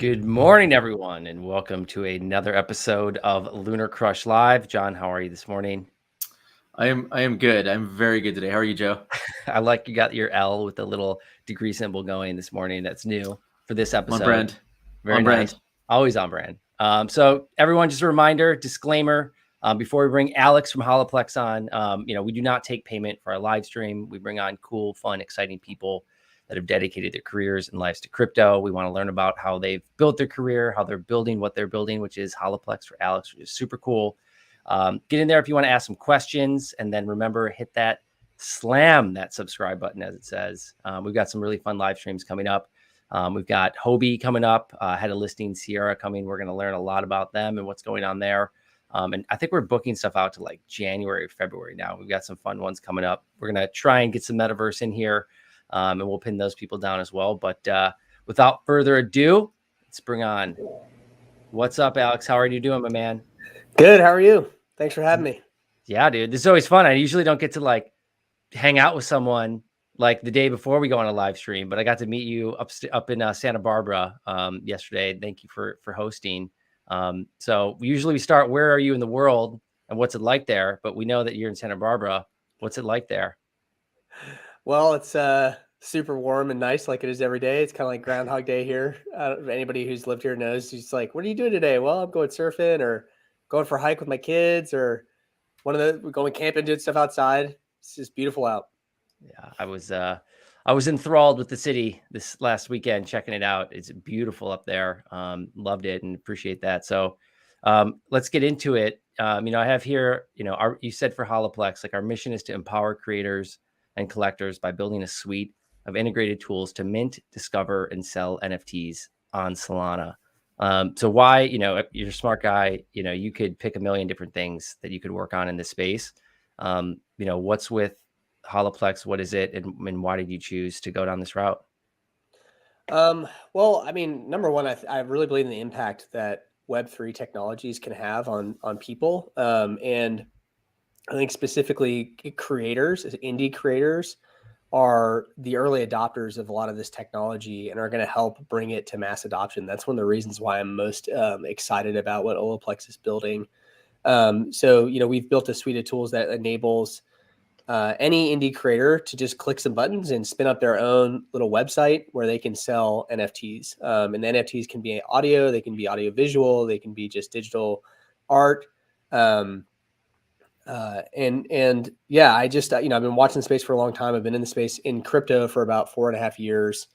Good morning, everyone, and welcome to another episode of LunarCrush Live. John, how are you this morning? I am good. I'm very good today. How are you, Joe? I like you got your L with the little degree symbol going this morning. That's new for this episode. On brand. Very on nice. brand. Always on brand. So everyone, just a reminder, disclaimer, before we bring Alex from Holaplex on, we do not take payment for our live stream. We bring on cool, fun, exciting people that have dedicated their careers and lives to crypto. We want to learn about how they've built their career, how they're building what they're building, which is Holaplex for Alex, which is super cool. Get in there if you want to ask some questions, and then remember, slam that subscribe button, as it says. We've got some really fun live streams coming up. We've got Hobie coming up, head of listing Sierra coming. We're going to learn a lot about them and what's going on there. And I think we're booking stuff out to like January, February now. We've got some fun ones coming up. We're going to try and get some Metaverse in here, and we'll pin those people down as well. But without further ado, let's bring on. What's up, Alex? How are you doing, my man? Good. How are you? Thanks for having me. Yeah, dude. This is always fun. I usually don't get to like hang out with someone like the day before we go on a live stream, but I got to meet you up in Santa Barbara yesterday. Thank you for hosting. So we start, where are you in the world and what's it like there? But we know that you're in Santa Barbara. What's it like there? Well, it's super warm and nice, like it is every day. It's kind of like Groundhog Day here. Anybody who's lived here knows. He's like, "What are you doing today?" Well, I'm going surfing or going for a hike with my kids, or we're going camping, doing stuff outside. It's just beautiful out. Yeah, I was enthralled with the city this last weekend, checking it out. It's beautiful up there. Loved it and appreciate that. So let's get into it. I have here, you said for Holaplex, like our mission is to empower creators and collectors by building a suite of integrated tools to mint, discover, and sell NFTs on Solana. So why, you're a smart guy, you could pick a million different things that you could work on in this space. What's with Holaplex? What is it? And why did you choose to go down this route? Well, I mean, number one, I really believe in the impact that Web3 technologies can have on people. And I think specifically creators, indie creators, are the early adopters of a lot of this technology and are going to help bring it to mass adoption. That's one of the reasons why I'm most excited about what Holaplex is building. So, we've built a suite of tools that enables any indie creator to just click some buttons and spin up their own little website where they can sell NFTs. And the NFTs can be audio, they can be audio visual, they can be just digital art. And yeah, I just, I've been watching the space for a long time. I've been in the space in crypto for about 4.5 years.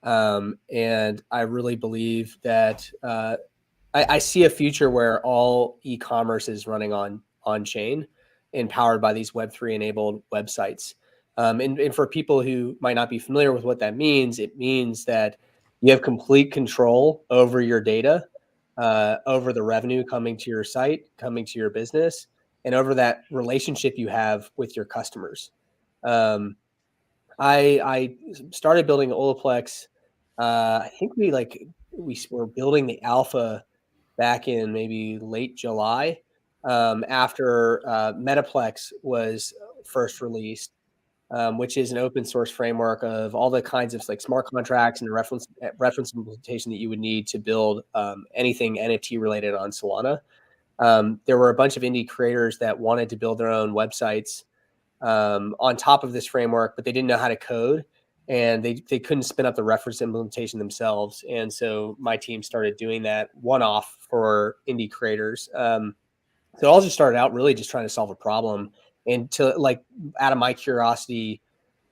And I really believe that I see a future where all e-commerce is running on chain and powered by these Web3 enabled websites. And for people who might not be familiar with what that means, it means that you have complete control over your data, over the revenue coming to your site, coming to your business, and over that relationship you have with your customers. I started building Holaplex. I think we were building the alpha back in maybe late July, after Metaplex was first released, which is an open source framework of all the kinds of like smart contracts and reference implementation that you would need to build anything NFT related on Solana. There were a bunch of indie creators that wanted to build their own websites on top of this framework, but they didn't know how to code, and they couldn't spin up the reference implementation themselves. And so my team started doing that one-off for indie creators. So it all just started out really just trying to solve a problem, and to out of my curiosity,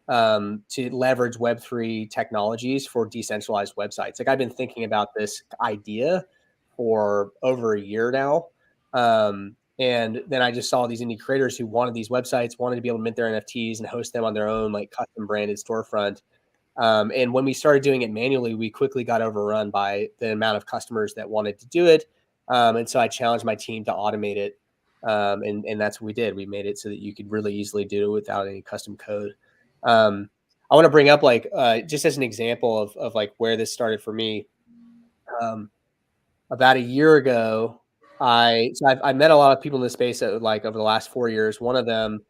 to leverage Web3 technologies for decentralized websites. Like, I've been thinking about this idea for over a year now. And then I just saw these indie creators who wanted these websites, wanted to be able to mint their NFTs and host them on their own like custom branded storefront. And when we started doing it manually, we quickly got overrun by the amount of customers that wanted to do it. And so I challenged my team to automate it. And that's what we did. We made it so that you could really easily do it without any custom code. I want to bring up just as an example of like where this started for me. About a year ago, I met a lot of people in the space that over the last 4 years. One of them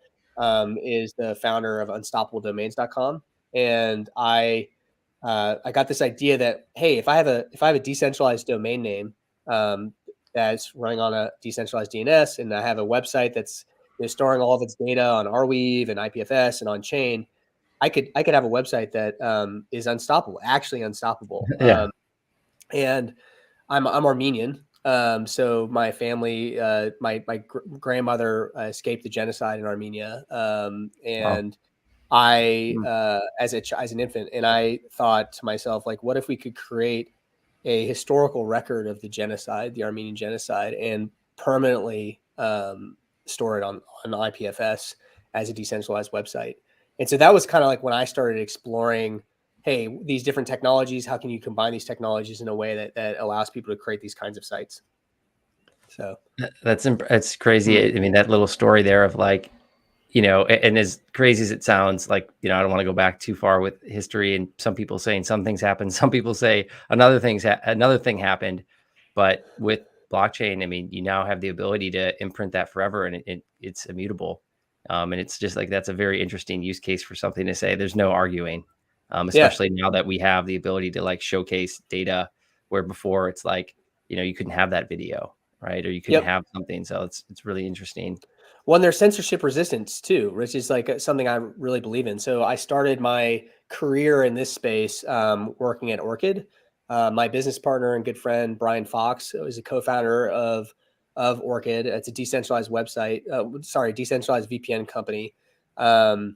is the founder of unstoppabledomains.com. And I I got this idea that, hey, if I have a decentralized domain name that's running on a decentralized DNS, and I have a website that's storing all of its data on Arweave and IPFS and on chain, I could have a website that is unstoppable, actually unstoppable. Yeah. And I'm Armenian. So my family, my grandmother escaped the genocide in Armenia. And I, as an infant, and I thought to myself, like, what if we could create a historical record of the genocide, the Armenian genocide, and permanently store it on IPFS as a decentralized website? And so that was kind of like when I started exploring, hey, these different technologies, how can you combine these technologies in a way that allows people to create these kinds of sites? So That's crazy. I mean, that little story there of like, and as crazy as it sounds, like, I don't want to go back too far with history, and some people saying some things happened, some people say another thing happened. But with blockchain, I mean, you now have the ability to imprint that forever, and it's immutable. And it's just like, that's a very interesting use case for something to say there's no arguing, especially now that we have the ability to like showcase data, where before it's like, you couldn't have that video, right? Or you couldn't have something. So it's really interesting. Well, and there's censorship resistance too, which is like something I really believe in. So I started my career in this space working at Orchid. My business partner and good friend Brian Fox is a co-founder of Orchid. It's a decentralized website. Decentralized VPN company. So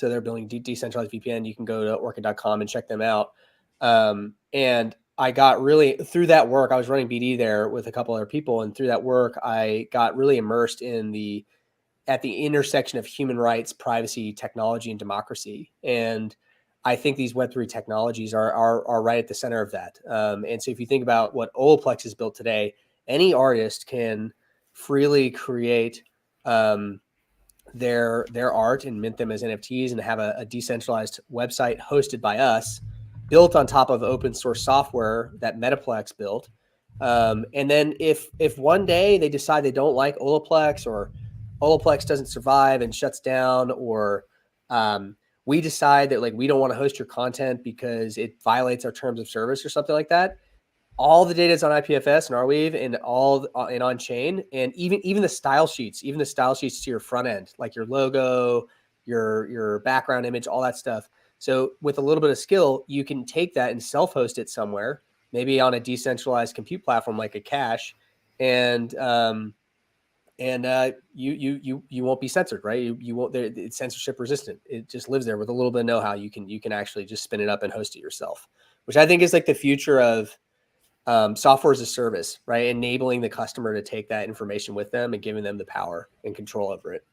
they're building decentralized VPN. You can go to orchid.com and check them out. And I got really, through that work, I was running BD there with a couple other people. And through that work, I got really immersed at the intersection of human rights, privacy, technology, and democracy. And I think these Web3 technologies are right at the center of that. And so if you think about what Holaplex has built today, any artist can freely create their art and mint them as NFTs and have a decentralized website hosted by us, built on top of open source software that Metaplex built. And then if one day they decide they don't like Holaplex, or Holaplex doesn't survive and shuts down, or we decide that like we don't want to host your content because it violates our terms of service or something like that, all the data is on IPFS and Arweave and on chain, and even the style sheets, to your front end, like your logo, your background image, all that stuff. So with a little bit of skill, you can take that and self-host it somewhere, maybe on a decentralized compute platform like a cache, and you won't be censored, right? You won't. It's censorship resistant. It just lives there with a little bit of know-how. You can actually just spin it up and host it yourself, which I think is like the future of software as a service, right? Enabling the customer to take that information with them and giving them the power and control over it.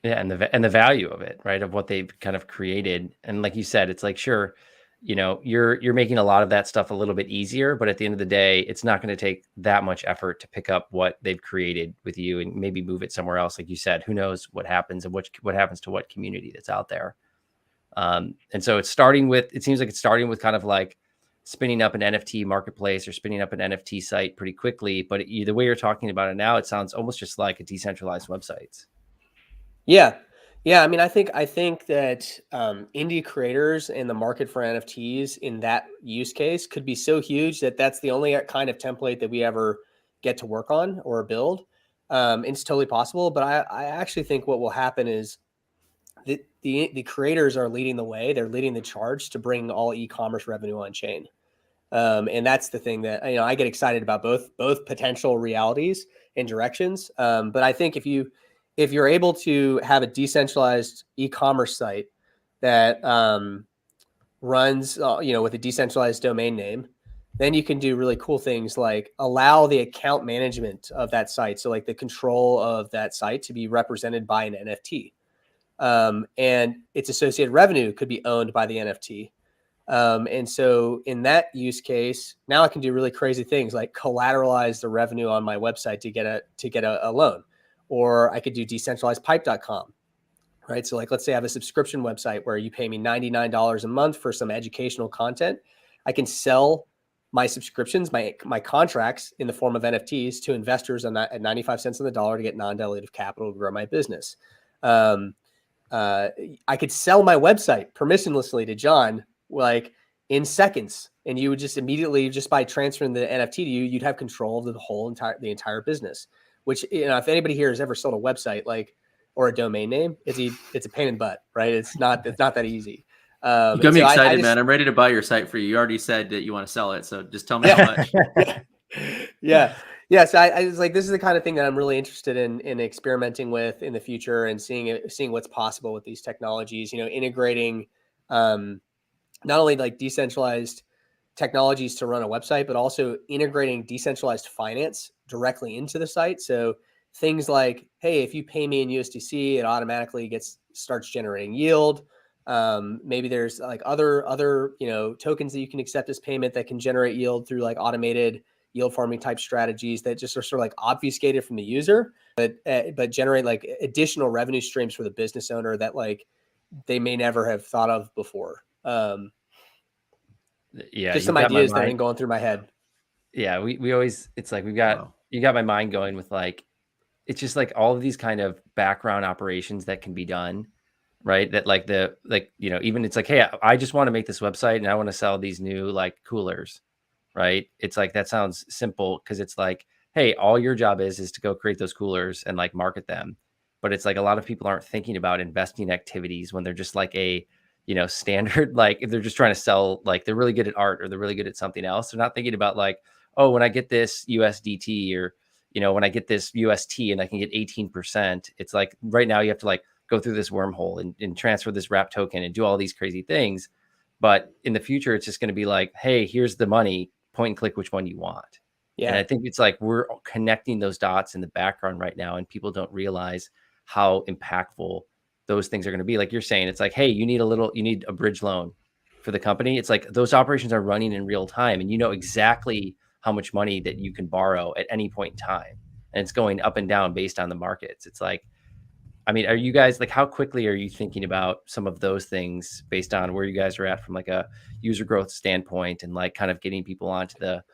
Yeah, and the value of it, right? Of what they've kind of created. And like you said, it's like, sure, you're making a lot of that stuff a little bit easier, but at the end of the day, it's not going to take that much effort to pick up what they've created with you and maybe move it somewhere else. Like you said, who knows what happens and what happens to what community that's out there. And so it seems like it's starting with kind of like spinning up an NFT marketplace or spinning up an NFT site pretty quickly. But the way you're talking about it now, it sounds almost just like a decentralized website. Yeah. I mean, I think that indie creators and the market for NFTs in that use case could be so huge that that's the only kind of template that we ever get to work on or build. It's totally possible, but I actually think what will happen is the creators are leading the way. They're leading the charge to bring all e-commerce revenue on chain. And that's the thing that I get excited about, both potential realities and directions. But I think if you're able to have a decentralized e-commerce site that runs with a decentralized domain name, then you can do really cool things like allow the account management of that site, so like the control of that site, to be represented by an NFT, and its associated revenue could be owned by the NFT. And so in that use case, now I can do really crazy things like collateralize the revenue on my website to get a loan, or I could do decentralizedpipe.com, right? So like, let's say I have a subscription website where you pay me $99 a month for some educational content. I can sell my subscriptions, my contracts in the form of NFTs to investors at 95 cents on the dollar to get non-dilutive capital to grow my business. I could sell my website permissionlessly to John like in seconds, and you would just immediately, just by transferring the NFT to you, you'd have control of the entire business. Which, you know, if anybody here has ever sold a website, like, or a domain name, it's a pain in the butt, right? It's not that easy. You got me excited, man. I'm ready to buy your site for you. You already said that you want to sell it, so just tell me how much. Yeah. So I was like, this is the kind of thing that I'm really interested in experimenting with in the future, and seeing what's possible with these technologies. You know, integrating not only like decentralized technologies to run a website, but also integrating decentralized finance directly into the site. So things like, hey, if you pay me in USDC, it automatically starts generating yield. Maybe there's like other tokens that you can accept as payment that can generate yield through like automated yield farming type strategies that just are sort of like obfuscated from the user, but generate like additional revenue streams for the business owner that like they may never have thought of before. Just some ideas that have been going through my head. Yeah, we always, it's like you got my mind going with like, it's just like all of these kind of background operations that can be done, right? That like even it's like, hey, I just want to make this website and I want to sell these new like coolers, right? It's like, that sounds simple because it's like, hey, all your job is to go create those coolers and like market them. But it's like a lot of people aren't thinking about investing activities when they're just like a, standard, like if they're just trying to sell, like they're really good at art or they're really good at something else. They're not thinking about like, oh, when I get this USDT or, when I get this UST and I can get 18%, it's like right now you have to like go through this wormhole and transfer this wrap token and do all these crazy things. But in the future, it's just going to be like, hey, here's the money, point and click which one you want. Yeah. And I think it's like we're connecting those dots in the background right now, and people don't realize how impactful those things are going to be. Like you're saying, it's like, hey, you need a bridge loan for the company. It's like those operations are running in real time, and you know exactly how much money that you can borrow at any point in time. And it's going up and down based on the markets. It's like, I mean, are you guys like, how quickly are you thinking about some of those things based on where you guys are at from like a user growth standpoint and like kind of getting people onto the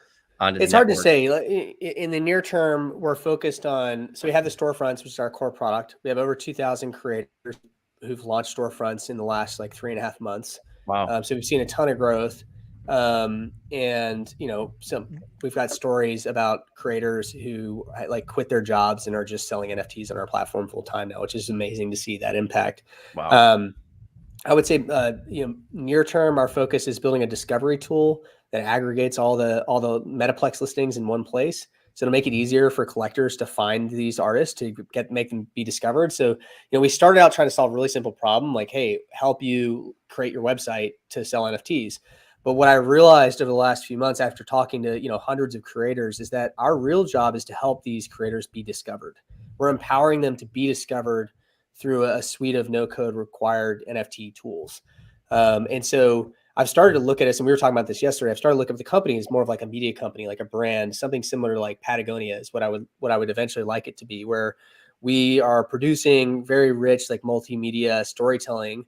it's hard to say. In the near term, we're focused on, so we have the storefronts, which is our core product. We have over 2,000 creators who've launched storefronts in the last like 3.5 months. Wow. So we've seen a ton of growth. And we've got stories about creators who like quit their jobs and are just selling NFTs on our platform full time now, which is amazing to see that impact. Wow. I would say, near term, our focus is building a discovery tool that aggregates all the Metaplex listings in one place. So to make it easier for collectors to find these artists, to make them be discovered. So, we started out trying to solve a really simple problem, like, hey, help you create your website to sell NFTs. But what I realized over the last few months after talking to, hundreds of creators is that our real job is to help these creators be discovered. We're empowering them to be discovered through a suite of no code required NFT tools. And so I've started to look at this, and we were talking about this yesterday. I've started to look at the company as more of like a media company, like a brand, something similar to like Patagonia is what I would eventually like it to be, where we are producing very rich, like multimedia storytelling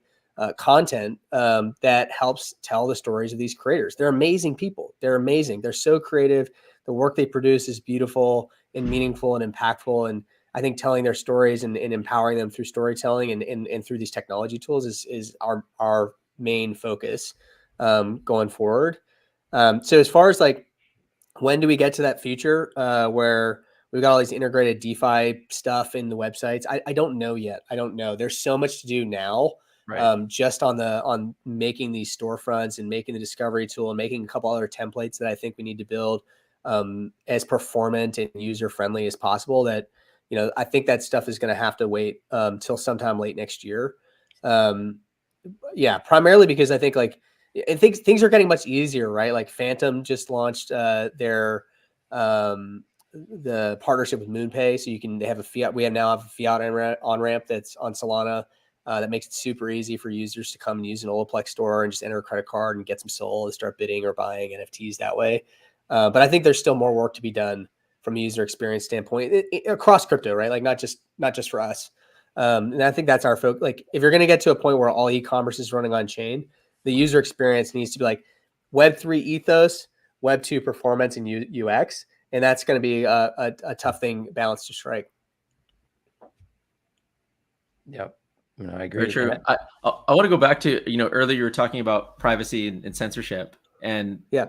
content that helps tell the stories of these creators. They're amazing people. They're amazing. They're so creative. The work they produce is beautiful and meaningful and impactful. And I think telling their stories and empowering them through storytelling and through these technology tools is our main focus going forward. So as far as like, when do we get to that future where we've got all these integrated DeFi stuff in the websites? I don't know yet. I don't know. There's so much to do now. Right. Just on making these storefronts and making the discovery tool and making a couple other templates that I think we need to build as performant and user friendly as possible, that I think that stuff is going to have to wait till sometime late next year. Primarily because I think things are getting much easier, right? Like Phantom just launched the partnership with MoonPay, so they have a fiat. We now have a fiat on ramp that's on Solana that makes it super easy for users to come and use an Holaplex store and just enter a credit card and get some SOL and start bidding or buying NFTs that way. But I think there's still more work to be done from a user experience standpoint across crypto, right? Like not just for us. And I think that's our focus. Like if you're going to get to a point where all e-commerce is running on chain, the user experience needs to be like Web3 ethos, Web2 performance and UX. And that's going to be a tough thing balance to strike. Yep. No, I Very agree. true. I want to go back to, earlier you were talking about privacy and censorship, and Yeah.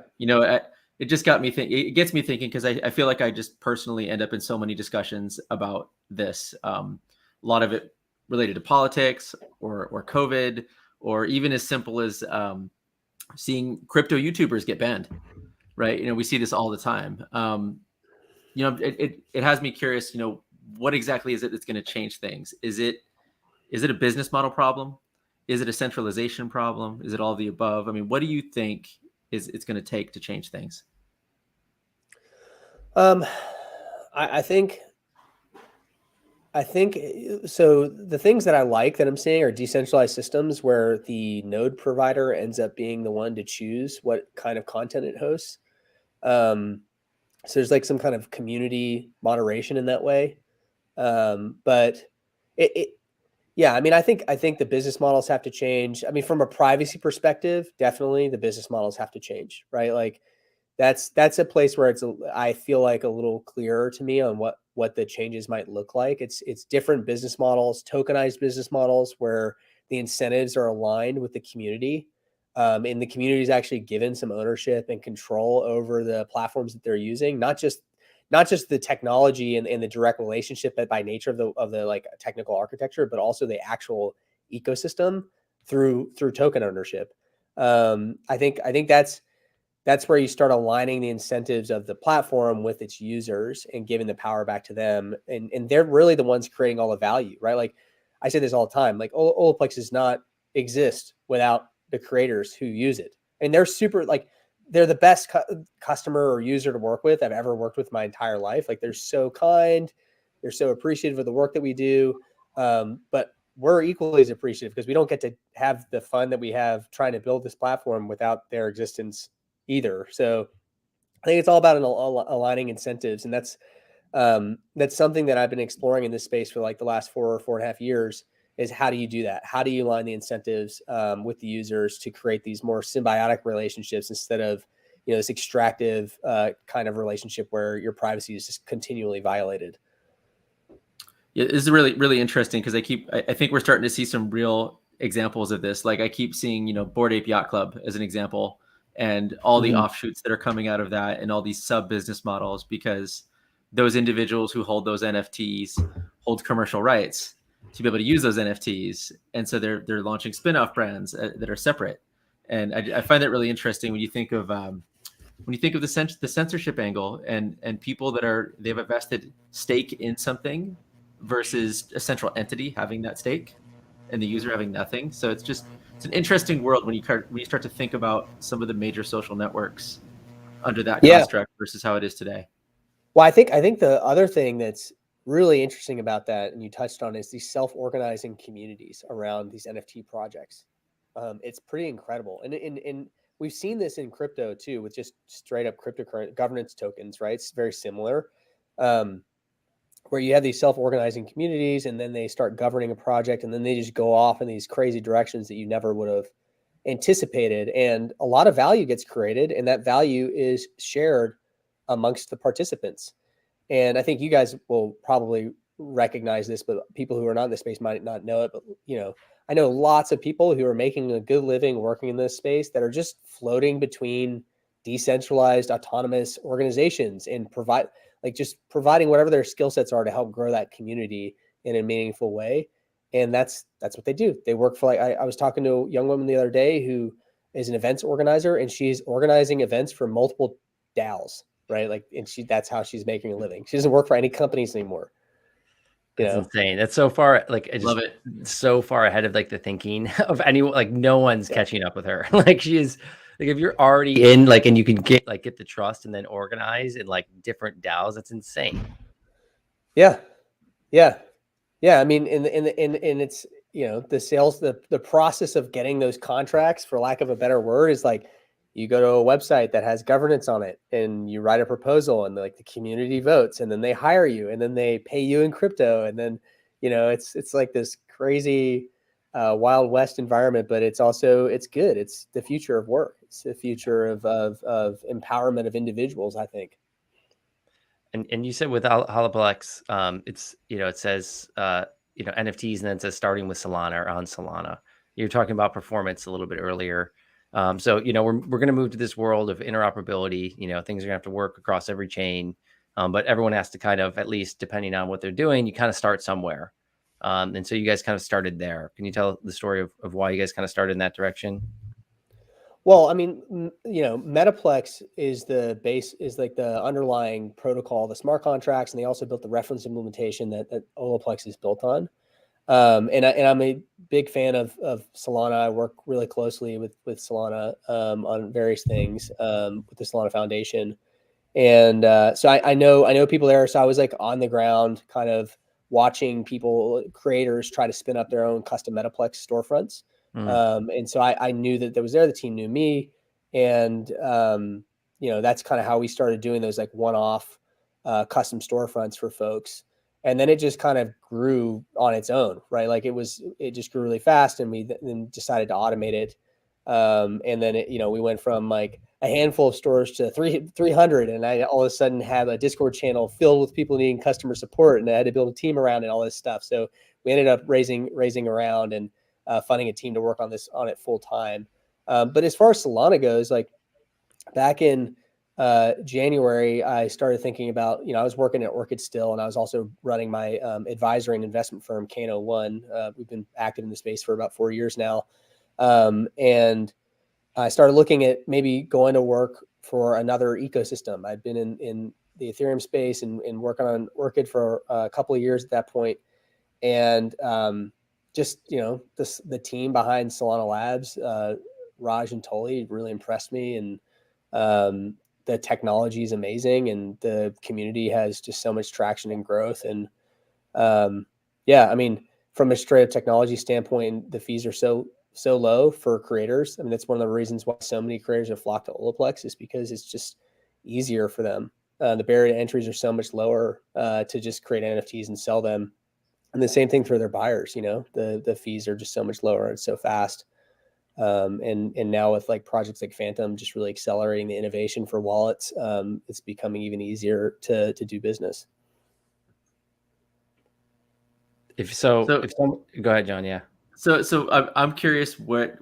it just got me thinking. It gets me thinking because I feel like I just personally end up in so many discussions about this. A lot of it related to politics or COVID, or even as simple as seeing crypto YouTubers get banned. Right? We see this all the time. It has me curious. What exactly is it that's going to change things? Is it a business model problem? Is it a centralization problem? Is it all the above? I mean, what do you think it's going to take to change things? I think so. The things that I like that I'm seeing are decentralized systems where the node provider ends up being the one to choose what kind of content it hosts. So there's like some kind of community moderation in that way. But yeah, I mean, I think the business models have to change. I mean, from a privacy perspective, definitely the business models have to change, right? Like that's a place where I feel like a little clearer to me on what the changes might look like. It's different business models, tokenized business models where the incentives are aligned with the community. And the community is actually given some ownership and control over the platforms that they're using, not just the technology and the direct relationship by nature of the like technical architecture, but also the actual ecosystem through token ownership. I think that's where you start aligning the incentives of the platform with its users and giving the power back to them. And they're really the ones creating all the value, right? Like I say this all the time, like Olaplex does not exist without the creators who use it. And they're the best customer or user to work with I've ever worked with my entire life. Like they're so kind, they're so appreciative of the work that we do. But we're equally as appreciative because we don't get to have the fun that we have trying to build this platform without their existence either. So I think it's all about aligning incentives, and that's something that I've been exploring in this space for like the last 4.5 years. Is how do you do that? How do you align the incentives with the users to create these more symbiotic relationships instead of this extractive kind of relationship where your privacy is just continually violated? Yeah, this is really, really interesting because I think we're starting to see some real examples of this. Like I keep seeing, Bored Ape Yacht Club as an example, and all the offshoots that are coming out of that, and all these sub business models, because those individuals who hold those NFTs hold commercial rights to be able to use those NFTs, and so they're launching spin-off brands that are separate. And I find that really interesting when you think of the censorship angle, and people they have a vested stake in something versus a central entity having that stake and the user having nothing. So it's an interesting world when you start to think about some of the major social networks under that construct versus how it is today. Well, I think the other thing that's really interesting about that, and you touched on, is these self-organizing communities around these NFT projects. It's pretty incredible, and we've seen this in crypto too, with just straight up cryptocurrency governance tokens, right? It's very similar, where you have these self-organizing communities, and then they start governing a project, and then they just go off in these crazy directions that you never would have anticipated, and a lot of value gets created, and that value is shared amongst the participants. And I think you guys will probably recognize this, but people who are not in this space might not know it. But I know lots of people who are making a good living working in this space that are just floating between decentralized autonomous organizations and providing whatever their skill sets are to help grow that community in a meaningful way. And that's what they do. They work for, like, I was talking to a young woman the other day who is an events organizer, and she's organizing events for multiple DAOs, right? Like, and that's how she's making a living. She doesn't work for any companies anymore. That's insane. That's so far, like, Love it. So far ahead of like the thinking of anyone. Like, no one's catching up with her. Like, she's like, if you're already in, like, and you can get the trust and then organize in like different DAOs, that's insane. Yeah. I mean, and it's the sales, the process of getting those contracts, for lack of a better word, is like you go to a website that has governance on it, and you write a proposal, and like the community votes, and then they hire you, and then they pay you in crypto, and then it's like this crazy Wild West environment, but it's good. It's the future of work. It's the future of empowerment of individuals, I think. And you said with Holaplex, it's it says NFTs, and then it says starting with Solana or on Solana. You're talking about performance a little bit earlier. So, we're going to move to this world of interoperability. Things are going to have to work across every chain, but everyone has to kind of, at least depending on what they're doing, you kind of start somewhere. And so you guys kind of started there. Can you tell the story of why you guys kind of started in that direction? Well, I mean, Metaplex is the base, is like the underlying protocol, the smart contracts, and they also built the reference implementation that Holaplex is built on. And I'm a big fan of Solana. I work really closely with Solana on various things with the Solana Foundation, and so I know people there. So I was like on the ground, kind of watching creators try to spin up their own custom Metaplex storefronts. And so I knew that was there. The team knew me, and that's kind of how we started doing those like one-off custom storefronts for folks. And then it just kind of grew on its own, right? Like it just grew really fast, and we then decided to automate it. And then we went from like a handful of stores to 300, and I all of a sudden have a Discord channel filled with people needing customer support, and I had to build a team around and all this stuff. So we ended up raising around and funding a team to work on it full time. But as far as Solana goes, like back in January, I started thinking about, I was working at Orchid still, and I was also running my advisory and investment firm, Kano One. We've been active in the space for about 4 years now. And I started looking at maybe going to work for another ecosystem. I'd been in the Ethereum space and working on Orchid for a couple of years at that point. And just, the team behind Solana Labs, Raj and Toli, really impressed me. And the technology is amazing, and the community has just so much traction and growth. And I mean, from a straight up technology standpoint, the fees are so low for creators. I mean, that's one of the reasons why so many creators have flocked to Holaplex, is because it's just easier for them. The barrier to entries are so much lower to just create NFTs and sell them. And the same thing for their buyers, the fees are just so much lower and so fast. And now with like projects like Phantom just really accelerating the innovation for wallets, it's becoming even easier to do business. Go ahead, John. Yeah. So I'm curious what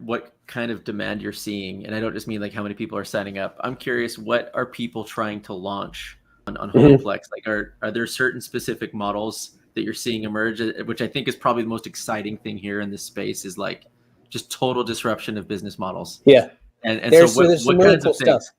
kind of demand you're seeing, and I don't just mean like how many people are signing up. I'm curious, what are people trying to launch on Holaplex? Like, are there certain specific models that you're seeing emerge, which I think is probably the most exciting thing here in this space, is like just total disruption of business models. Yeah. And so what some really really cool stuff. things?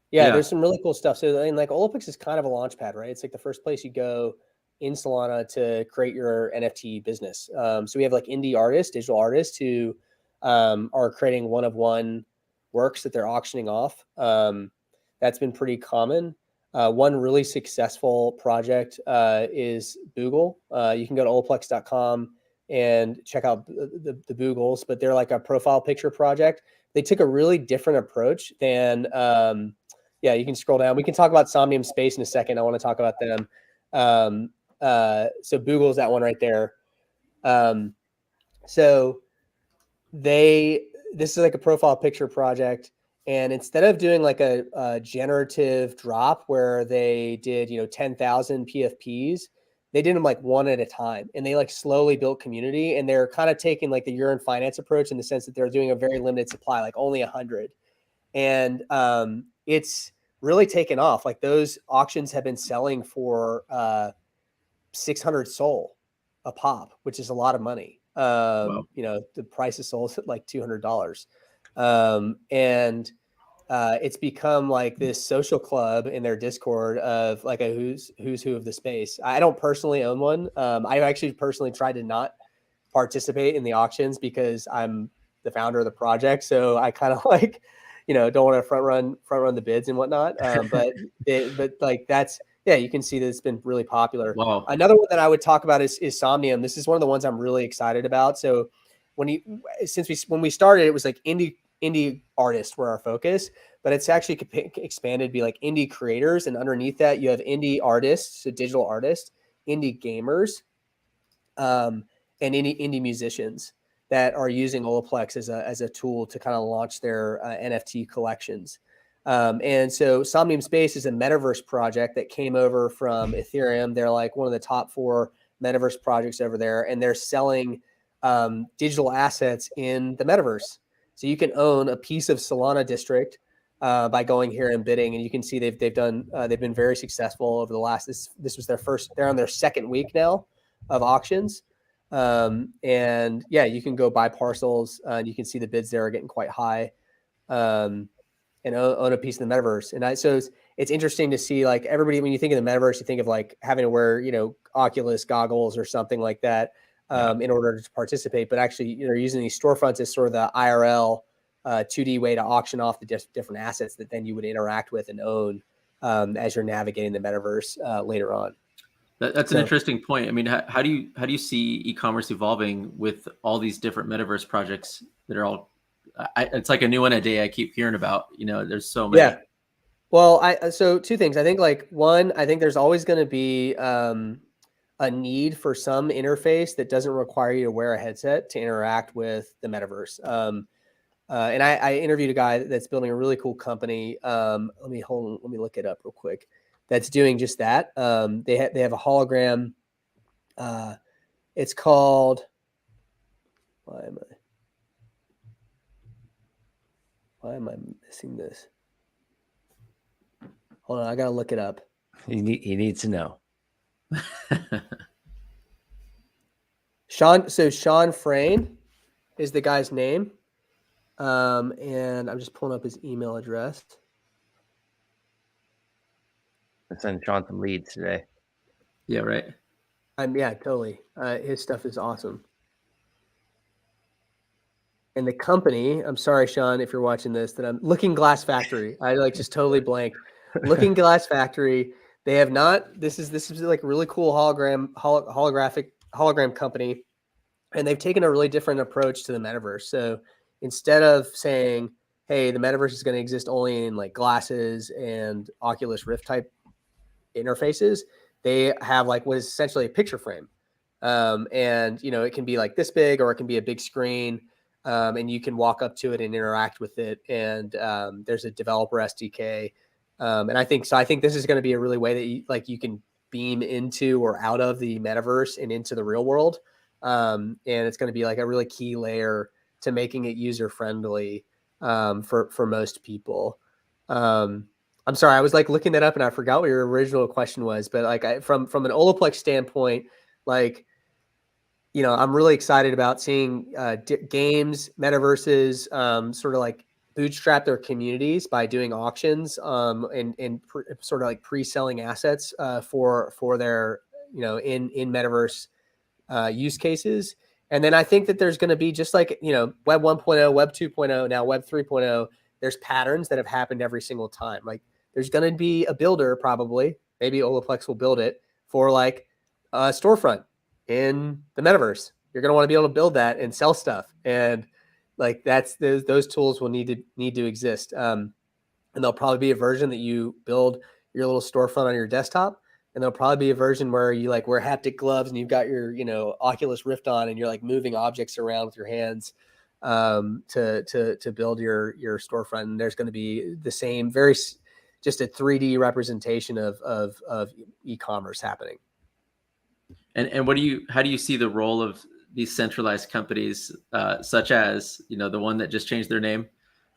Yeah, there's some really cool stuff. So I mean, like Holaplex is kind of a launch pad, right? It's like the first place you go in Solana to create your NFT business. So we have like indie artists, digital artists who are creating one-of-one works that they're auctioning off. That's been pretty common. One really successful project is Boogle. You can go to holaplex.com and check out the Boogles, but they're like a profile picture project. They took a really different approach than, you can scroll down. We can talk about Somnium Space in a second. I want to talk about them. So Boogle is that one right there. So this is like a profile picture project. And instead of doing like a generative drop where they did, 10,000 PFPs, they did them like one at a time, and they like slowly built community. And they're kind of taking like the urine finance approach in the sense that they're doing a very limited supply, like only 100. And it's really taken off. Like those auctions have been selling for 600 SOL a pop, which is a lot of money. Wow. The price of SOL is at like $200. And it's become like this social club in their Discord of like a who's who of the space. I don't personally own one. I actually personally tried to not participate in the auctions because I'm the founder of the project. So I kind of like, don't want to front run the bids and whatnot. But like that's, you can see that it's been really popular. Wow. Another one that I would talk about is Somnium. This is one of the ones I'm really excited about. So when we started, it was like indie artists were our focus, but it's actually expanded to be like indie creators. And underneath that, you have indie artists, so digital artists, indie gamers, and indie musicians that are using Holaplex as a tool to kind of launch their NFT collections. And so Somnium Space is a Metaverse project that came over from Ethereum. They're like one of the top 4 metaverse projects over there, and they're selling digital assets in the metaverse. So you can own a piece of Solana district by going here and bidding, and you can see they've been very successful over the last. This was their first. They're on their second week now of auctions, and yeah, you can go buy parcels, and you can see the bids there are getting quite high, and own a piece of the metaverse. And so it's interesting to see, like, everybody, when you think of the metaverse, you think of like having to wear, Oculus goggles or something like that in order to participate. But actually, they're using these storefronts as sort of the IRL 2D way to auction off the different assets that then you would interact with and own as you're navigating the metaverse later on. That's an interesting point. I mean, how do you see e-commerce evolving with all these different metaverse projects that are all? It's like a new one a day I keep hearing about. There's so many. Yeah. Well, so two things. I think, like, one, I think there's always going to be a need for some interface that doesn't require you to wear a headset to interact with the metaverse. And I interviewed a guy that's building a really cool company. Let me look it up real quick. That's doing just that. They have a hologram. It's called. Why am I missing this? Hold on, I gotta look it up. He needs to know. Sean Frayne is the guy's name. And I'm just pulling up his email address. I sent Sean some leads today. Yeah, right. Yeah, totally. His stuff is awesome. And the company, I'm sorry, Sean, if you're watching this, that I'm Looking Glass Factory. I just totally blanked. Looking Glass Factory. They have not. This is like a really cool hologram company, and they've taken a really different approach to the metaverse. So instead of saying, hey, the metaverse is going to exist only in like glasses and Oculus Rift type interfaces, they have like what is essentially a picture frame. And, it can be like this big, or it can be a big screen, and you can walk up to it and interact with it. And there's a developer SDK. And I think this is going to be a really way that you can beam into or out of the metaverse and into the real world. And it's going to be like a really key layer to making it user friendly for most people. I'm sorry, I was like looking that up and I forgot what your original question was, but like from an Holaplex standpoint, like, I'm really excited about seeing games, metaverses, sort of like bootstrap their communities by doing auctions and sort of like pre-selling assets for their in metaverse use cases. And then I think that there's going to be, just like, Web 1.0, Web 2.0, now Web 3.0, there's patterns that have happened every single time. Like, there's going to be a builder, probably, maybe Holaplex will build it for like a storefront in the metaverse. You're going to want to be able to build that and sell stuff. And like, those tools will need to exist. And there'll probably be a version that you build your little storefront on your desktop. And there'll probably be a version where you like wear haptic gloves and you've got your, Oculus Rift on, and you're like moving objects around with your hands to build your storefront. And there's going to be the same, just a 3D representation of e-commerce happening. And how do you see the role of these centralized companies, such as, the one that just changed their name,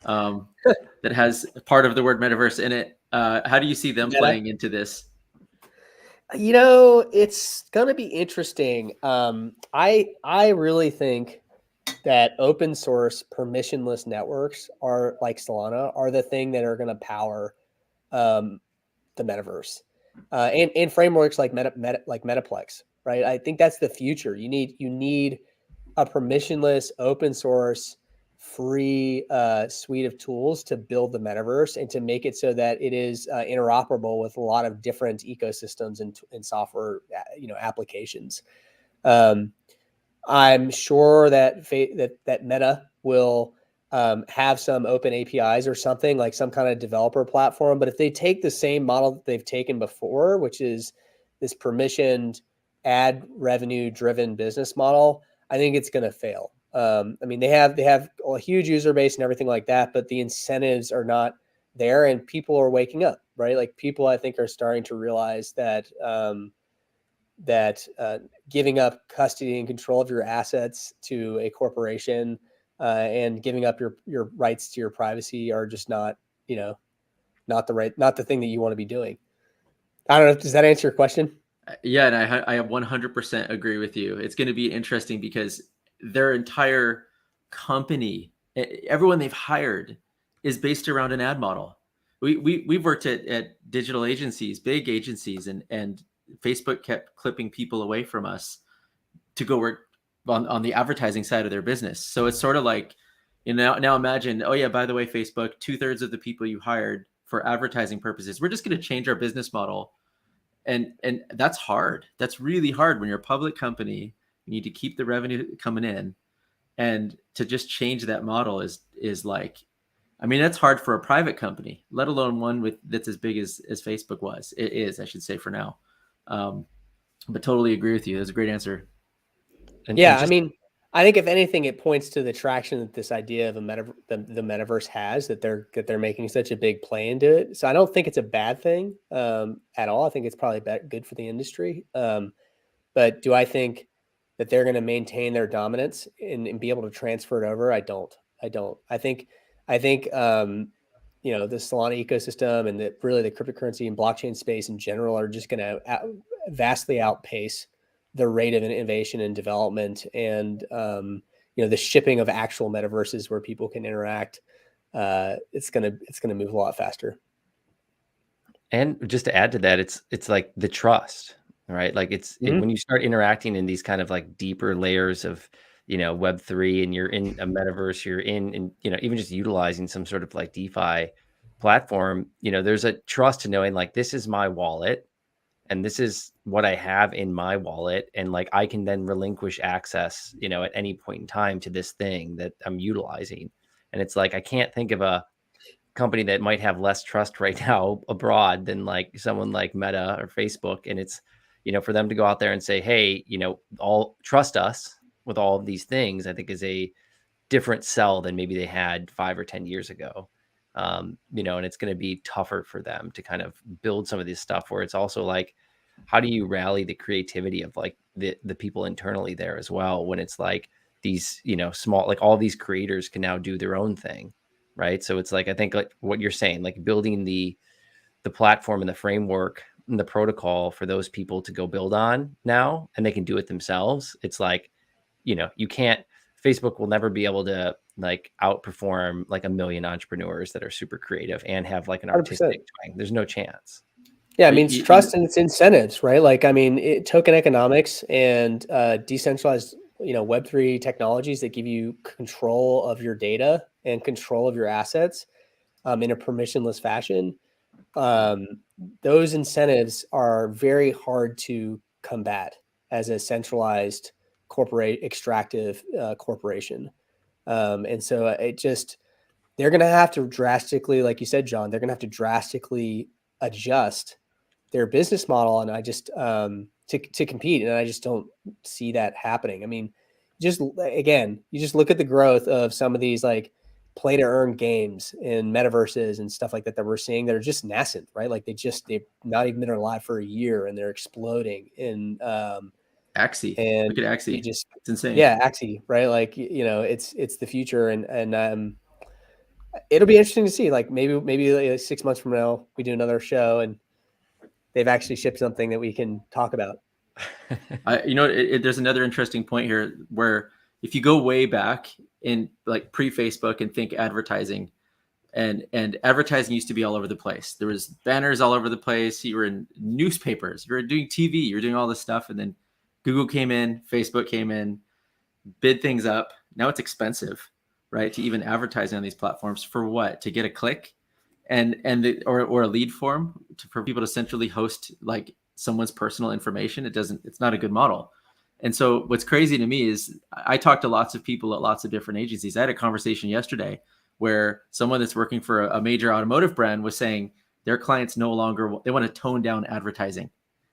that has part of the word metaverse in it? How do you see them playing into this? It's going to be interesting. I really think that open source permissionless networks are like Solana are the thing that are going to power the metaverse and frameworks like Metaplex, right? I think that's the future. You need a permissionless open source free suite of tools to build the metaverse and to make it so that it is interoperable with a lot of different ecosystems and software, applications. I'm sure that that Meta will have some open APIs or something, like some kind of developer platform. But if they take the same model that they've taken before, which is this permissioned ad revenue driven business model, I think it's going to fail. They have a huge user base and everything like that, but the incentives are not there, and people are waking up, right? Like, people, I think, are starting to realize that giving up custody and control of your assets to a corporation and giving up your rights to your privacy are just not the thing that you want to be doing. I don't know. Does that answer your question? Yeah, and I 100% agree with you. It's going to be interesting because their entire company, everyone they've hired, is based around an ad model. We've worked at digital agencies, big agencies, and Facebook kept clipping people away from us to go work on the advertising side of their business. So it's sort of like, now imagine, oh yeah, by the way, Facebook, 2/3 of the people you hired for advertising purposes, we're just going to change our business model. And that's hard. That's really hard when you're a public company. You need to keep the revenue coming in, and to just change that model is like, I mean, that's hard for a private company, let alone one that's as big as Facebook was. It is, I should say, for now. But totally agree with you. That's a great answer. I mean, I think if anything, it points to the traction that this idea of the metaverse has, that they're making such a big play into it. So I don't think it's a bad thing at all. I think it's probably good for the industry. But do I think that they're going to maintain their dominance and be able to transfer it over? I don't. I think the Solana ecosystem and really the cryptocurrency and blockchain space in general are just going to vastly outpace the rate of innovation and development, and the shipping of actual metaverses where people can interact. It's gonna move a lot faster. And just to add to that, it's like the trust, right? Like when you start interacting in these kind of like deeper layers of Web3, and you're in a metaverse, you're in even just utilizing some sort of like DeFi platform, there's a trust to knowing like this is my wallet. And this is what I have in my wallet. And like, I can then relinquish access, at any point in time to this thing that I'm utilizing. And it's like, I can't think of a company that might have less trust right now abroad than like someone like Meta or Facebook. And it's, for them to go out there and say, hey, all trust us with all of these things, I think is a different sell than maybe they had 5 or 10 years ago. And it's going to be tougher for them to kind of build some of this stuff where it's also like, how do you rally the creativity of like the people internally there as well, when it's like these, small, like all these creators can now do their own thing. Right. So it's like, I think like what you're saying, like building the platform and the framework and the protocol for those people to go build on now, and they can do it themselves. It's like, Facebook will never be able to like outperform like a million entrepreneurs that are super creative and have like an artistic twang. There's no chance. Yeah, I mean, it's trust and it's incentives, right? Like, I mean, token economics and decentralized, Web3 technologies that give you control of your data and control of your assets in a permissionless fashion. Those incentives are very hard to combat as a centralized extractive corporation. And so they're going to have to drastically, like you said, John, they're going to have to drastically adjust their business model. And I just, to compete. And I just don't see that happening. I mean, you just look at the growth of some of these like play to earn games in metaverses and stuff like that we're seeing that are just nascent, right? Like they've not even been alive for a year and they're exploding in, Axie. And look at Axie. It's insane. Yeah, Axie, right? Like, it's the future, and it'll be interesting to see. Like maybe like 6 months from now, we do another show and they've actually shipped something that we can talk about. There's another interesting point here where if you go way back in like pre-Facebook and think advertising, and advertising used to be all over the place. There was banners all over the place. You were in newspapers, you were doing TV, you were doing all this stuff, and then Google came in, Facebook came in, bid things up. Now it's expensive, right, to even advertise on these platforms. For what? To get a click, or a lead form for people to centrally host like someone's personal information. It's not a good model. And so what's crazy to me is I talked to lots of people at lots of different agencies. I had a conversation yesterday where someone that's working for a major automotive brand was saying their clients they want to tone down advertising,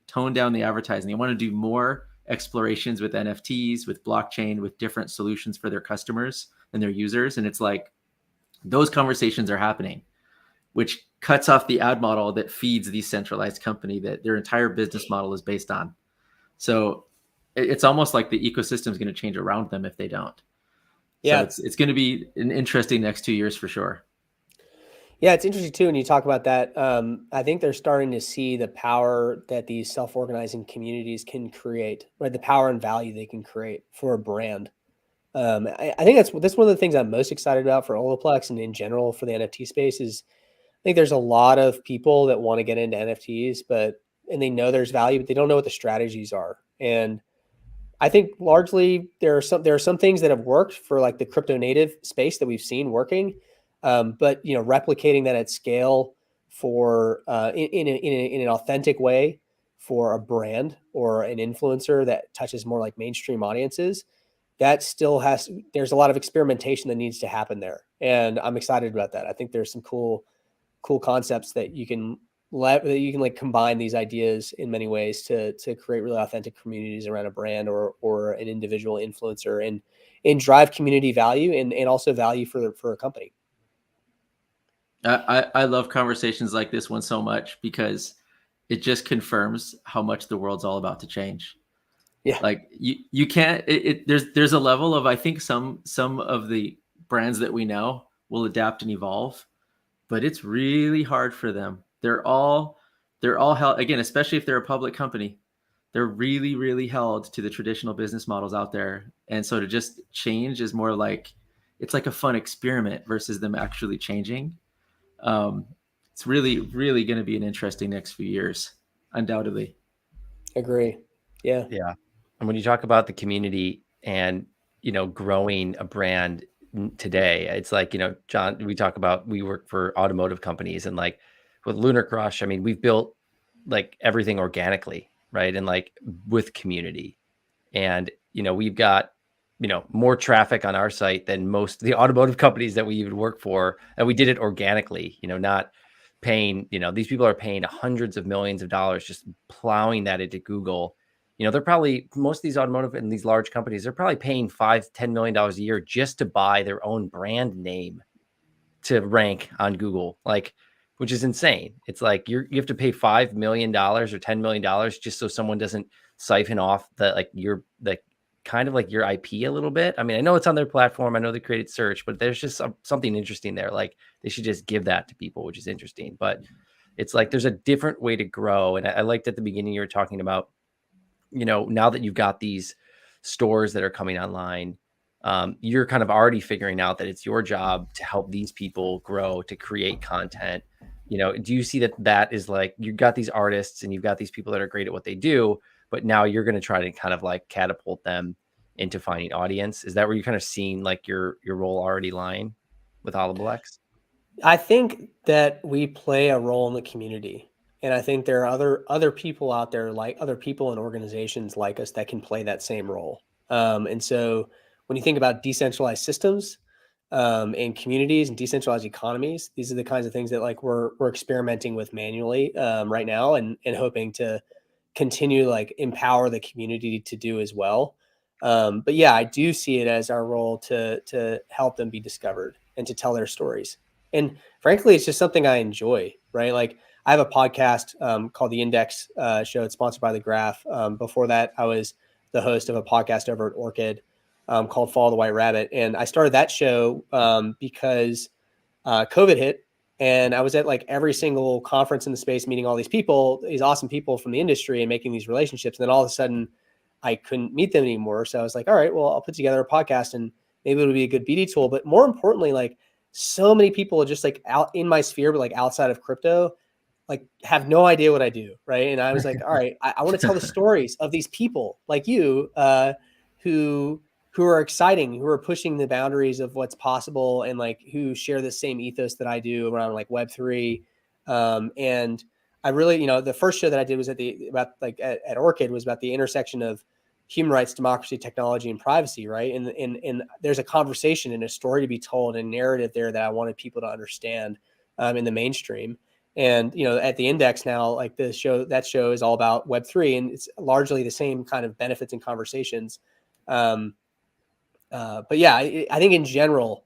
tone down the advertising. They want to do more explorations with NFTs, with blockchain, with different solutions for their customers and their users. And it's like those conversations are happening, which cuts off the ad model that feeds the centralized company that their entire business model is based on. So it's almost like the ecosystem is going to change around them if they don't. Yeah, So it's going to be an interesting next 2 years for sure. Yeah, it's interesting too when you talk about that. I think they're starting to see the power that these self-organizing communities can create, right? The power and value they can create for a brand. I think that's one of the things I'm most excited about for Olaplex and in general for the NFT space is I think there's a lot of people that want to get into NFTs, and they know there's value, but they don't know what the strategies are. And I think largely there are some things that have worked for like the crypto native space that we've seen working, but replicating that at scale for in an authentic way for a brand or an influencer that touches more like mainstream audiences, that still there's a lot of experimentation that needs to happen there, and I'm excited about that. I think there's some cool concepts that you can like combine these ideas in many ways to create really authentic communities around a brand or an individual influencer and drive community value and also value for a company. I love conversations like this one so much because it just confirms how much the world's all about to change. Yeah. Like you can't there's a level of I think some of the brands that we know will adapt and evolve, but it's really hard for them. They're all held again, especially if they're a public company. They're really held to the traditional business models out there. And so to just change is more like it's like a fun experiment versus them actually changing. It's really going to be an interesting next few years, undoubtedly. Agree. Yeah. And when you talk about the community and growing a brand today, it's like John, we work for automotive companies, and like with LunarCrush, I mean, we've built like everything organically, right? And like with community, and we've got more traffic on our site than most of the automotive companies that we even work for, and we did it organically, not paying. These people are paying hundreds of millions of dollars just plowing that into Google. They're probably, most of these automotive and these large companies, they're probably paying $5-10 million a year just to buy their own brand name to rank on Google, like, which is insane. It's like you have to pay $5 million or $10 million just so someone doesn't siphon off your kind of like your IP a little bit. I mean, I know it's on their platform. I know they created search, but there's just something interesting there. Like they should just give that to people, which is interesting. But it's like there's a different way to grow. And I liked at the beginning you were talking about, now that you've got these stores that are coming online, you're kind of already figuring out that it's your job to help these people grow, to create content. Do you see that is like, you've got these artists and you've got these people that are great at what they do, but now you're going to try to kind of like catapult them into finding audience? Is that where you're kind of seeing like your role already lying with Holaplex? I think that we play a role in the community. And I think there are other people out there, like other people and organizations like us, that can play that same role. And so when you think about decentralized systems and communities and decentralized economies, these are the kinds of things that like we're experimenting with manually right now and hoping to continue to like empower the community to do as well. But yeah, I do see it as our role to help them be discovered and to tell their stories. And frankly, it's just something I enjoy, right? Like I have a podcast called The Index Show. It's sponsored by The Graph. Before that, I was the host of a podcast over at Orchid called Follow the White Rabbit. And I started that show because COVID hit, and I was at like every single conference in the space, meeting all these people, these awesome people from the industry and making these relationships. And then all of a sudden I couldn't meet them anymore. So I was like, all right, well, I'll put together a podcast and maybe it'll be a good BD tool. But more importantly, like so many people are just like out in my sphere, but like outside of crypto, like have no idea what I do. Right. And I was like, all right, I want to tell the stories of these people like you who are exciting, who are pushing the boundaries of what's possible and like who share the same ethos that I do around like Web3. And I really, the first show that I did was at Orchid was about the intersection of human rights, democracy, technology, and privacy, right? And there's a conversation and a story to be told and narrative there that I wanted people to understand in the mainstream. And at the Index now, like that show is all about Web3, and it's largely the same kind of benefits and conversations. But yeah, I think in general,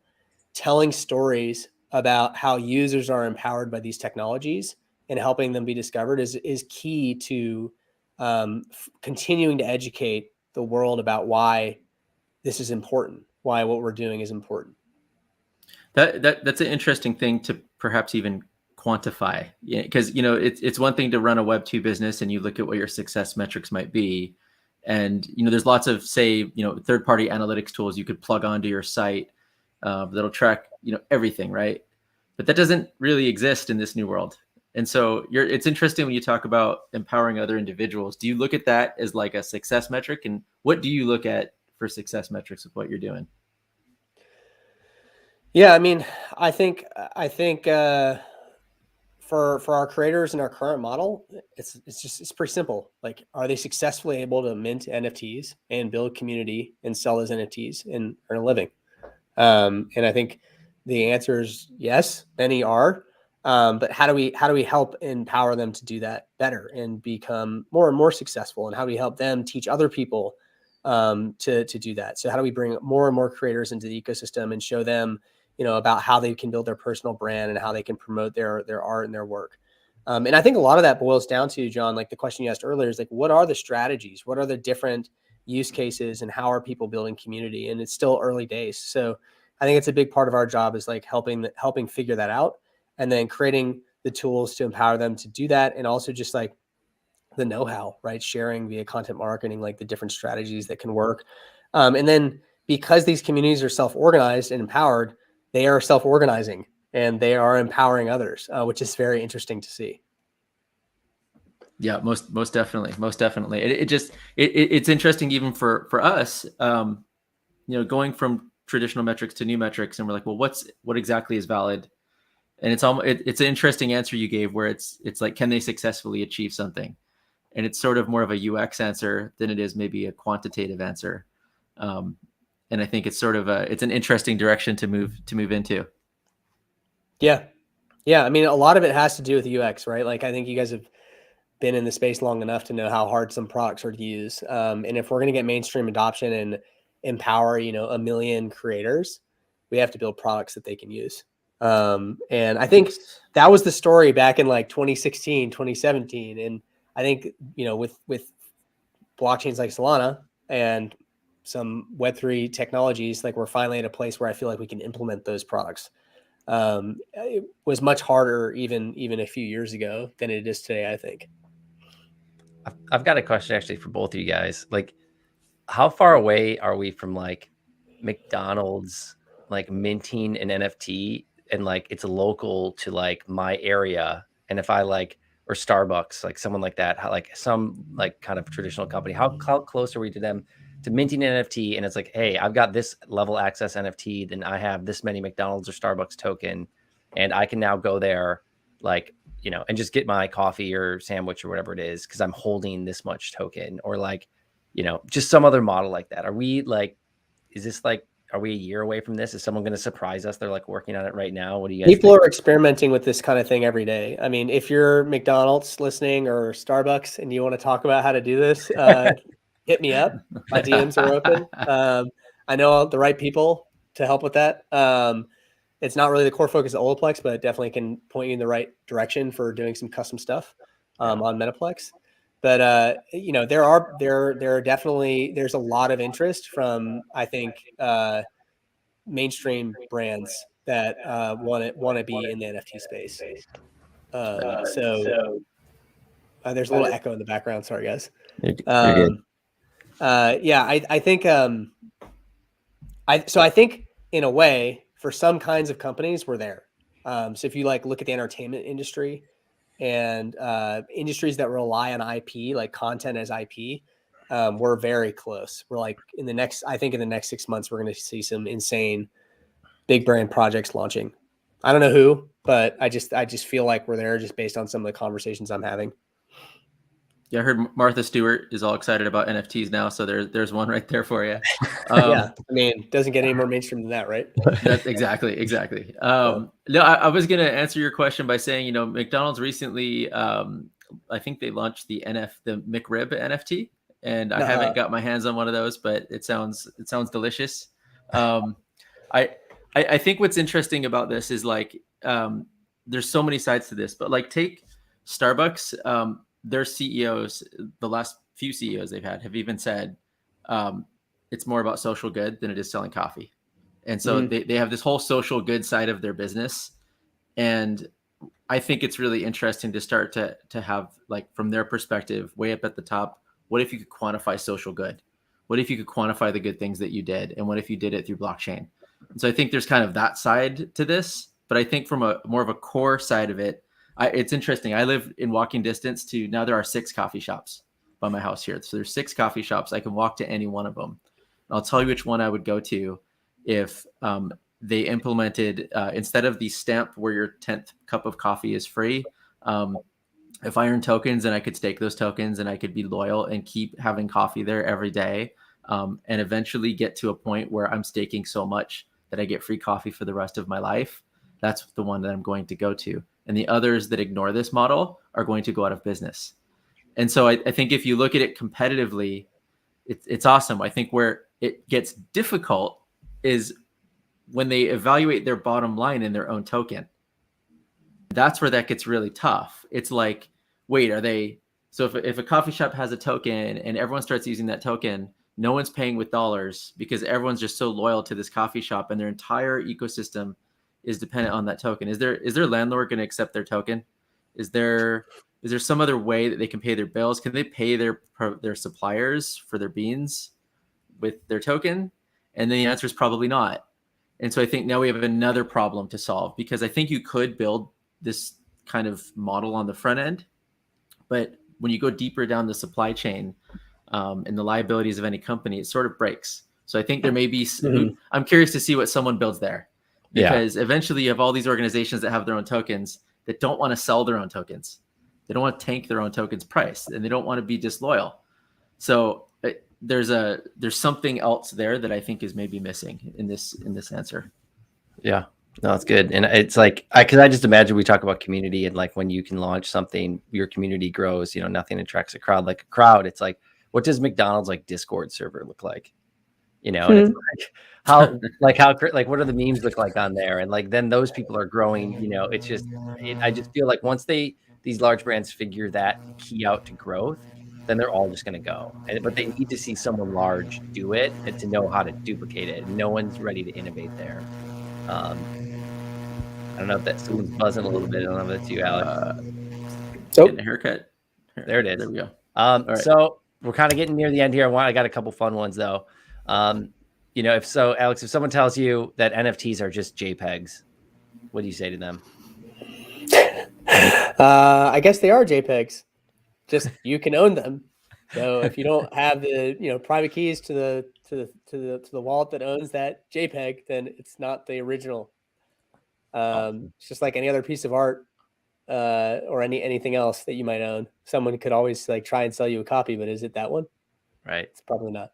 telling stories about how users are empowered by these technologies and helping them be discovered is key to continuing to educate the world about why this is important, why what we're doing is important. That's an interesting thing to perhaps even quantify, because it's one thing to run a Web2 business and you look at what your success metrics might be, and there's lots of third-party analytics tools you could plug onto your site that'll track everything, right? But that doesn't really exist in this new world. And so it's interesting when you talk about empowering other individuals. Do you look at that as like a success metric, and what do you look at for success metrics with what you're doing? Yeah, I mean, I think for our creators in our current model, it's pretty simple. Like, are they successfully able to mint NFTs and build community and sell those NFTs and earn a living? And I think the answer is yes, many are. But how do we help empower them to do that better and become more and more successful? And how do we help them teach other people to do that? So how do we bring more and more creators into the ecosystem and show them about how they can build their personal brand and how they can promote their art and their work? And I think a lot of that boils down to, John, like the question you asked earlier is like, what are the strategies? What are the different use cases and how are people building community? And it's still early days. So I think it's a big part of our job is like helping figure that out, and then creating the tools to empower them to do that. And also just like the know-how, right? Sharing via content marketing, like the different strategies that can work. And then because these communities are self-organized and empowered, they are self-organizing and they are empowering others, which is very interesting to see. Yeah, most definitely. It's interesting even for us, going from traditional metrics to new metrics, and we're like, well, what exactly is valid? And it's an interesting answer you gave, where it's like, can they successfully achieve something? And it's sort of more of a UX answer than it is maybe a quantitative answer. And I think it's sort of it's an interesting direction to move into. Yeah. I mean, a lot of it has to do with UX, right? Like, I think you guys have been in the space long enough to know how hard some products are to use. And if we're going to get mainstream adoption and empower, 1 million creators, we have to build products that they can use. And I think that was the story back in like 2016, 2017. And I think, with blockchains like Solana and some Web3 technologies, like we're finally at a place where I feel like we can implement those products. It was much harder even a few years ago than it is today, I think. I've got a question actually for both of you guys. Like, how far away are we from like McDonald's like minting an NFT and like it's local to like my area? And if I like, or Starbucks, like someone like that, how, like some like kind of traditional company, how close are we to them to minting an NFT? And it's like, hey, I've got this level access NFT, then I have this many McDonald's or Starbucks token, and I can now go there, like, and just get my coffee or sandwich or whatever it is, because I'm holding this much token, or like, just some other model like that. Are we like, is this like, are we a year away from this? Is someone going to surprise us? They're like working on it right now. What do you guys People think? are experimenting with this kind of thing every day. I mean, if you're McDonald's listening or Starbucks and you want to talk about how to do this, hit me up. My DMs are open. I know the right people to help with that. It's not really the core focus of Holaplex, but it definitely can point you in the right direction for doing some custom stuff on Metaplex. But there are definitely, there's a lot of interest from, I think, mainstream brands that want to be in the NFT space. So there's a little echo in the background. Sorry, guys. You're good. Yeah, I think I think in a way, for some kinds of companies, we're there. So if you like look at the entertainment industry and industries that rely on IP, like content as IP, we're very close. We're like I think in the next 6 months, we're going to see some insane big brand projects launching. I don't know who, but I just feel like we're there just based on some of the conversations I'm having. Yeah, I heard Martha Stewart is all excited about NFTs now, so there's one right there for you. Yeah, I mean, doesn't get any more mainstream than that, right? That's exactly. No, I was going to answer your question by saying, McDonald's recently, I think they launched the McRib NFT, and I haven't got my hands on one of those, but it sounds delicious. I think what's interesting about this is like, there's so many sides to this, but like take Starbucks. their CEOs, the last few CEOs they've had, have even said it's more about social good than it is selling coffee. And so they have this whole social good side of their business. And I think it's really interesting to start to have, like, from their perspective, way up at the top, what if you could quantify social good? What if you could quantify the good things that you did? And what if you did it through blockchain? And so I think there's kind of that side to this. But I think from a more of a core side of it, it's interesting. I live in walking distance to, now there are 6 coffee shops by my house here. So there's 6 coffee shops. I can walk to any one of them. And I'll tell you which one I would go to if they implemented, instead of the stamp where your 10th cup of coffee is free, if I earn tokens and I could stake those tokens and I could be loyal and keep having coffee there every day, and eventually get to a point where I'm staking so much that I get free coffee for the rest of my life, that's the one that I'm going to go to. And the others that ignore this model are going to go out of business. And so I think if you look at it competitively, it's awesome. I think where it gets difficult is when they evaluate their bottom line in their own token. That's where that gets really tough. It's like, wait, so if a coffee shop has a token and everyone starts using that token, no one's paying with dollars because everyone's just so loyal to this coffee shop and their entire ecosystem is dependent on that token. Is their landlord going to accept their token? Is there some other way that they can pay their bills? Can they pay their suppliers for their beans with their token? And the answer is probably not. And so I think now we have another problem to solve, because I think you could build this kind of model on the front end, but when you go deeper down the supply chain and the liabilities of any company, it sort of breaks. So I think there may be, I'm curious to see what someone builds there, because eventually you have all these organizations that have their own tokens that don't want to sell their own tokens. They don't want to tank their own tokens price, and they don't want to be disloyal. So there's something else there that I think is maybe missing in this answer. Yeah, no, it's good. And it's like, cause I just imagine we talk about community, and like when you can launch something, your community grows, nothing attracts a crowd like a crowd. It's like, what does McDonald's like Discord server look like? And it's like how what do the memes look like on there? And like, then those people are growing, it's just, I just feel like once these large brands figure that key out to growth, then they're all just going to go. But they need to see someone large do it and to know how to duplicate it. And no one's ready to innovate there. I don't know if that someone's buzzing a little bit. I don't know if that's you, Alex. Getting a haircut. There it is. There we go. Right. So we're kind of getting near the end here. I got a couple fun ones though. Alex, if someone tells you that NFTs are just JPEGs, what do you say to them? I guess they are JPEGs. Just you can own them. So if you don't have the private keys to the wallet that owns that JPEG, then it's not the original. It's just like any other piece of art or anything else that you might own. Someone could always like try and sell you a copy, but is it that one? Right. It's probably not.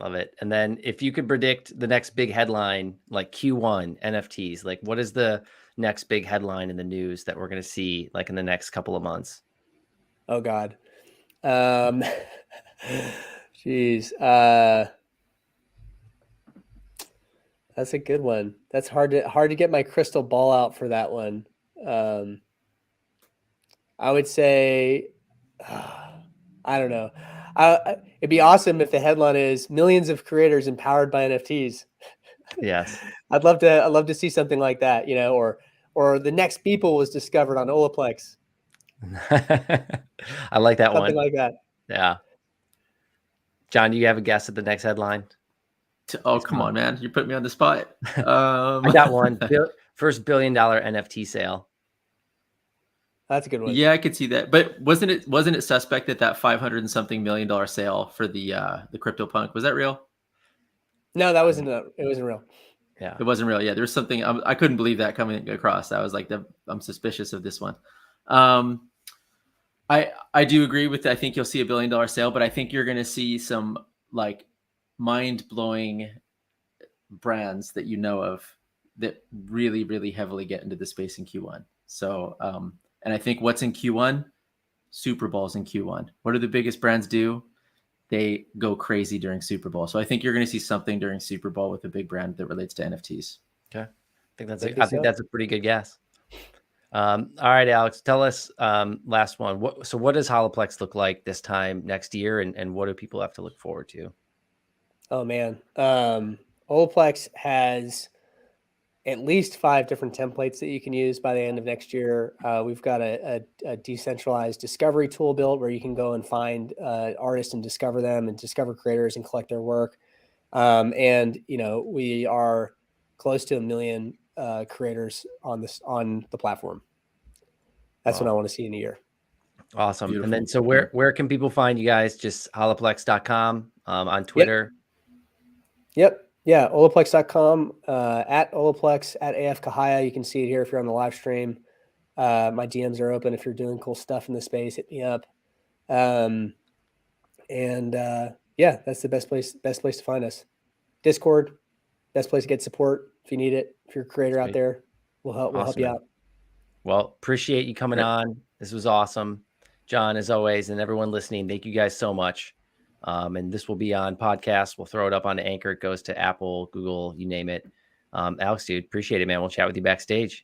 Love it. And then if you could predict the next big headline, like Q1 NFTs, like what is the next big headline in the news that we're going to see like in the next couple of months? Oh God. Geez. That's a good one. That's hard to get my crystal ball out for that one. I would say, I don't know. It'd be awesome if the headline is millions of creators empowered by NFTs. Yes. I'd love to see something like that, or the next Beeple was discovered on Holaplex. I like that one. Something like that. Yeah. John, do you have a guess at the next headline? Oh, come on, man. You put me on the spot. I got one. First $1 billion NFT sale. That's a good one. Yeah, I could see that. But wasn't it suspect that $500 and something million sale for the CryptoPunk, was that real? No, it wasn't real. Yeah. It wasn't real. Yeah, there was something I couldn't believe that coming across. I was like, I'm suspicious of this one. I do agree with that. I think you'll see $1 billion sale, but I think you're going to see some like mind-blowing brands that you know of that really, really heavily get into the space in Q1. So, and I think what's in Q1, Super Bowl's in Q1. What do the biggest brands do? They go crazy during Super Bowl. So I think you're going to see something during Super Bowl with a big brand that relates to NFTs. Okay. I think that's a pretty good guess. All right, Alex, tell us last one. What does Holaplex look like this time next year, and what do people have to look forward to? Oh man, Olaplex has at least 5 different templates that you can use by the end of next year. We've got a decentralized discovery tool built where you can go and find artists and discover them and discover creators and collect their work. And we are close to 1 million creators on the platform. That's what I want to see in a year. Awesome. Beautiful. And then, so where can people find you guys? Just holaplex.com, on Twitter. Yep. Yeah. Olaplex.com, at Olaplex, at AF Kehaya. You can see it here if you're on the live stream. My DMs are open. If you're doing cool stuff in the space, hit me up. Yeah, that's the best place to find us. Discord, best place to get support if you need it. If you're a creator out there, we'll help you out. Well, appreciate you coming on. This was awesome, John, as always, and everyone listening. Thank you guys so much. And this will be on podcast. We'll throw it up on Anchor. It goes to Apple, Google, you name it. Alex, dude, appreciate it, man. We'll chat with you backstage.